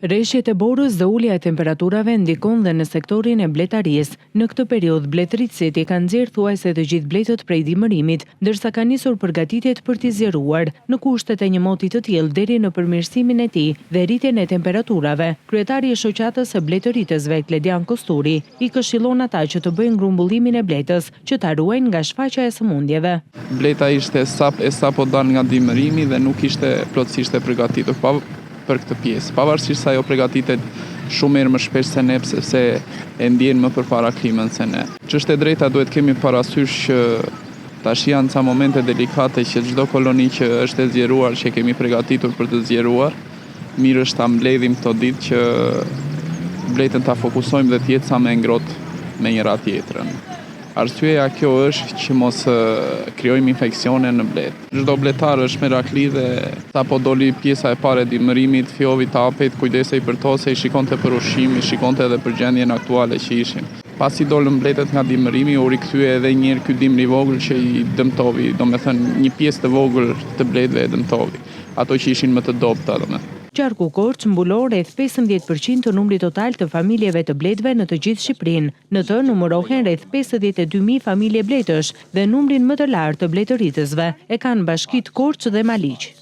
Rreshjet e borës dhe ulja e temperaturave ndikon dhe në sektorin e bletarisë. Në këtë periudhë bletëritësit i kanë nxjerrë thuajse të gjithë bletët prej dimërimit, ndërsa ka nisur përgatitjet për t'i zgjeruar. Në kushtet e një moti të tillë deri në përmirësimin e tij dhe rritjen e temperaturave, kryetari i shoqatës së bletëritësve Kledian Kosturi i këshillon ata që të bëjnë grumbullimin e bletës që ta ruajnë nga shfaqja e sëmundjeve. Bleta ishte sapo dal nga dimërimi dhe nuk ishte plotësisht e përgatitur për këtë pjesë. Pavarësisht se ajo përgatitet shumë mirë më shpesh se ne, sepse e ndjen më përpara klimën se ne. Ç'është e drejta duhet kemi parasysh që tash janë ca momente delikate që çdo koloni që është e zgjeruar, që kemi përgatitur për të zgjeruar, mirë është ta mbledhim këto ditë që bletën ta fokusojmë dhe të jetë sa më ngrohtë me njëra tjetrën. Arsyeja kjo është që mos krijojmë infeksione në bletë. Çdo bletar është merakli dhe sapo doli pjesa e parë e dimërimit, fjovi tapet, kujdesej për to se i shikonte për ushqim, i shikonte edhe për gjendjen aktuale që ishin. Pasi dolën bletët nga dimërimi, u rikthye edhe një herë ky dimër i vogël që i dëmtovi, domethënë një pjesë të vogël të bletëve e dëmtovi, ato që ishin më të dobta domethënë. Qarku Korç mbulon rreth 15% të numrit total të familjeve të bletëve në të gjithë Shqipërinë. Në të numërohen rreth 52.000 familje bletësh dhe numrin më të lartë të bletëritësve e kanë bashkitë Korç dhe Maliq.